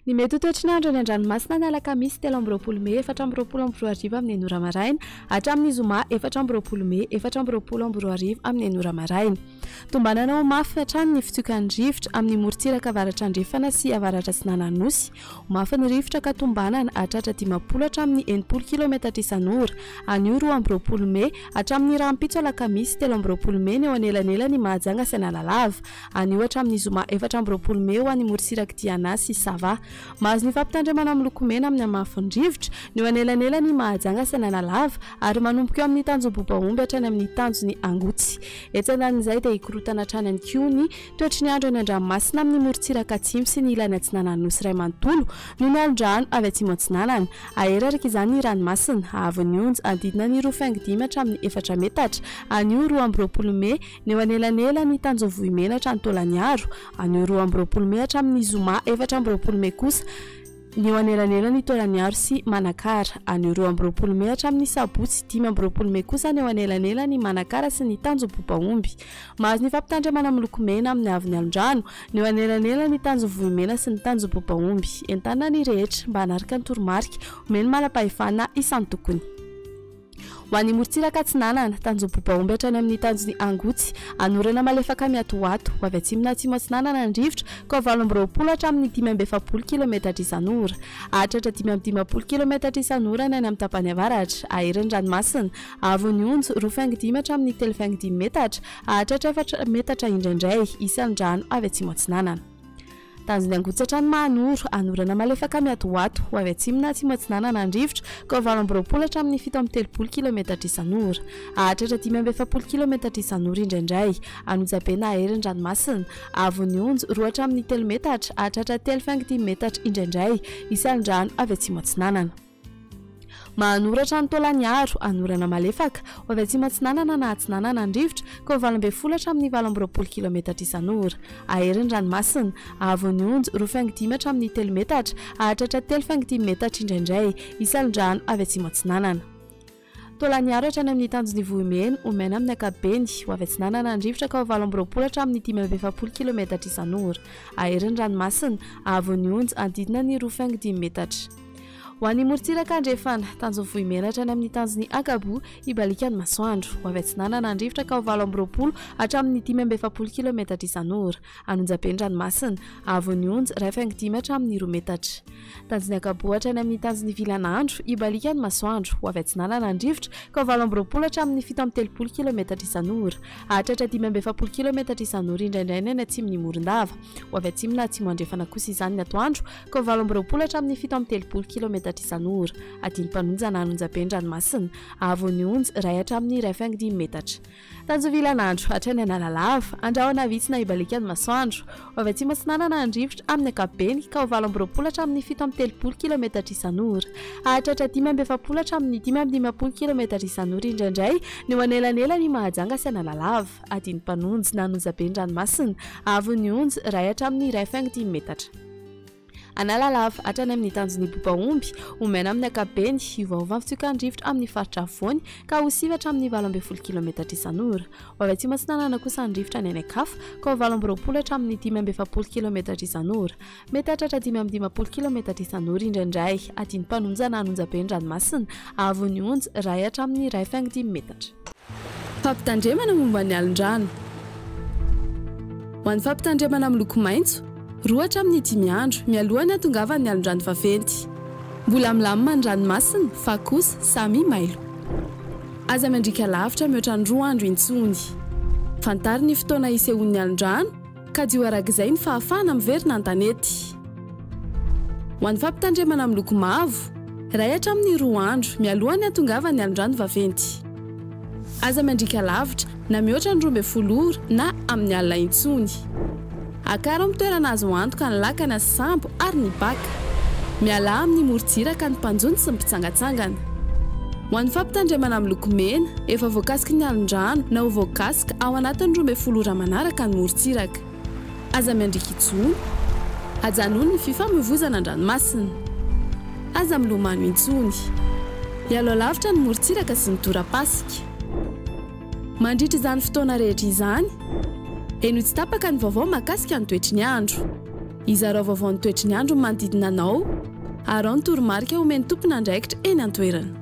Ny mety ho toetry ny andro any an-dranomasina ny alakamisy 3 Mey 4 amin'ny enora maraina hatramin'ny zoma 4 Mey 4 amin'ny enora maraina. Tombanana ho mafy hatrany ny fitokany rivotra amin'ny morontsiraka avaratra andrefana sy avaratra Tsinananosy. Mafy ny rivotra ka tombanana hatratra 50 hatramin'ny 80 km isan'ora. Anio 20 Mey hatramin'ny rahampitso alakamisy 3 Mey ny eo anelanelany Mahajanga sy Analalava. Anio hatramin'ny zoma 4 Mey ho an'ny morontsiraka Diana sy Sava. Mahazo ny fampitandremana amin'ny loko mena amin'ny amafin'ny rivotra ny anelanelany Mahajanga sy Analalava ary manomboka eo amin'ny tanjom-bobaomby hatrany amin'ny tanjony Angotsy. Etsanan'izay dia ikorotana hatrany any kiony toetry ny andro any an-dranomasina amin'ny morontsiraka atsimo sy ny ilany Tsinananosy iray manontolo no ny alondrano avy atsimo Atsinanana. Aera araka izany ny ranomasina avy onjo andidina ny 5 hatramin'ny 4 metatra. Anio 20 Mey ny eo anelanelany tanjovohimena hatrany Tolaniaro. Anio 20 Mey hatramin'ny zoma 4 Mey kosa ny eo anelanelany Tolaniaro sy Manakara. Anio 20 Mey hatramin'ny sabotsy 5 Mey kosa ny eo anelanelany Manakara sy ny tanjom-bobaomby. Mahazo ny fampitandremana amin'ny loko mena amin'ny avy ny alondrano ny eo anelanelany tanjovohimena sy ny tanjom-bobaomby. Entanana ny rehetra mba hanaraka ny toromarika omeny manam-pahefana isan'ny tokony. Ho an'ny morontsiraka Tsinanana tanjom-bobaomby hatrany amin'ny tanjony Angotsy anorana malefaka miatoato ho avy atsimona atsimo Atsinanana ny rivotra ka 20 hatramin'ny 570 km isan'ora. Hatratra 510 km isan'ora ny any amin'ny tapany avaratra. Aeran'ny ranomasina avy ny onjo 25 hatramin'ny 35 metatra hatratra 4 metatra indraindray isan'ny rano avy atsimo Atsinanana. Tanjony Angotsy hatrany Mahanoro anorana malefaka miatoato ho avy atsimona atsimo Atsinanana ny rivotra ka 20 hatramin'ny 730 km isan'ora. Hatratra 570 km isan'ora indraindray. Anonjabena aeran'ny ranomasina avy ny onjo 2 hatramin'ny 3 metatra hatratra 3 metatra indraindray isan'ny rano avy atsimo Atsinanana. Mahanoratra ny Tolaniaro anorana malefaka ho avy atsimo Atsinanana na Atsinanana ny rivotra ka 20 hatramin'ny 20 km isan'ora. Aeran'ny ranomasina avy ny onjo 25 hatramin'ny 3 metatra hatratra 3 metatra indraindray isan'ny rano avy atsimo Atsinanana. Tolaniaro hatrany amin'ny tanjony Vohimena omena amin'ny akabeny ho avy Atsinanana ny rivotra ka 20 hatramin'ny 570 km isan'ora. Aeran'ny ranomasina avy ny onjo andidina ny 25 metatra. Ho an'ny morontsiraka andrefana tanjovohimena hatrany amin'ny tanjony Akabo ibalikany masoandro ho avy Atsinanana ny rivotra ka 20 hatramin'ny 570 km isan'ora. Anonjabeny ranomasina avy ny onjo 25 hatramin'ny 2 metatra. Tanjony Akabo hatrany amin'ny tanjony VINAN'NY ibalikany masoandro ho avy Atsinanana ny rivotra ka 20 hatramin'ny 730 km isan'ora. Hatratra 570 km isan'ora indraindray ny atsimony Morondava. Ho avy atsimona atsimo andrefana kosa izany ny atoandro ka 20 hatramin'ny 730 km isan'ora. Adiny-panonjana anonjabeny ranomasina avy ny onjo 1 hatramin'ny 25 metatra. Tanjony VINAN'NY hatrany Analalava andrahona vitsina ibalikany masoandro ho avy atsimo Atsinanana ny rivotra amin'ny akabeny ka 20 hatramin'ny 730 km isan'ora. Hatratra 570 hatramin'ny 550 km isan'ora indraindray ny eo anelanelany Mahajanga sy Analalava. Adiny-panonjana anonjabeny ranomasina avy ny onjo 1 hatramin'ny 25 metatra. Analalava hatrany amin'ny tanjony Bobaomby omena amin'ny akabeny iovaova ny fitokany rivotra amin'ny faritra afovoany ka 9 hatramin'ny 20 km isan'ora. Ho avy atsimo Atsinanana kosa ny rivotra ny anakafa ka 20 hatramin'ny 550 km isan'ora. Mety hatratra 550 km isan'ora indraindray. Adiny-panonjana anonjabeny ranomasina avy ny onjo 1 hatramin'ny 25 metatra. Fampitandremana momba ny alondrano. Ho an'ny fampitandremana amin'ny loko maitso 2 hatramin'ny 5 andro mialohany hatongavan'ny alondrano vaventy. Mbola milamina ny ranomasina fa kosa samy mailo. Aza mandrika lavitra mihoatra ny 2 andro intsony. Fantary ny fotoana isehoan'ny alondrano ka dio arak'izay ny fahafahana miverina an-tanety. Ho an'ny fampitandremana amin'ny loko mavo 1 hatramin'ny 2 andro mialohany hatongavan'ny alondrano vaventy. Aza mandrika lavitra na mihoatra ny 12 ora na amin'ny alina intsony. Akara amin'ny toerana azo antoka ny lakana sy sambo ary ny baka. Miala amin'ny morontsiraka ny mpanjony sy ny mpitsangatsangana. Ho an'ny fampitandremana amin'ny loko mena efa voakasika ny alondrano na ho voakasika ao anatin'ny 12 ora manaraka ny morontsiraka. Aza miandrika intsony. Ajanony ny fifamoivoizana an-dranomasina. Aza milomano intsony. Ialao lavitra ny morontsiraka sy ny tora-pasika. Mandritra izany fotoana rehetra izany eno tsy tapaka ny vaovao mahakasika ny toetry ny andro. izarao vaovao ny toetry ny andro manodidina anao ary ao ny toromarika omeny tompona andraikitra eny an-toerana.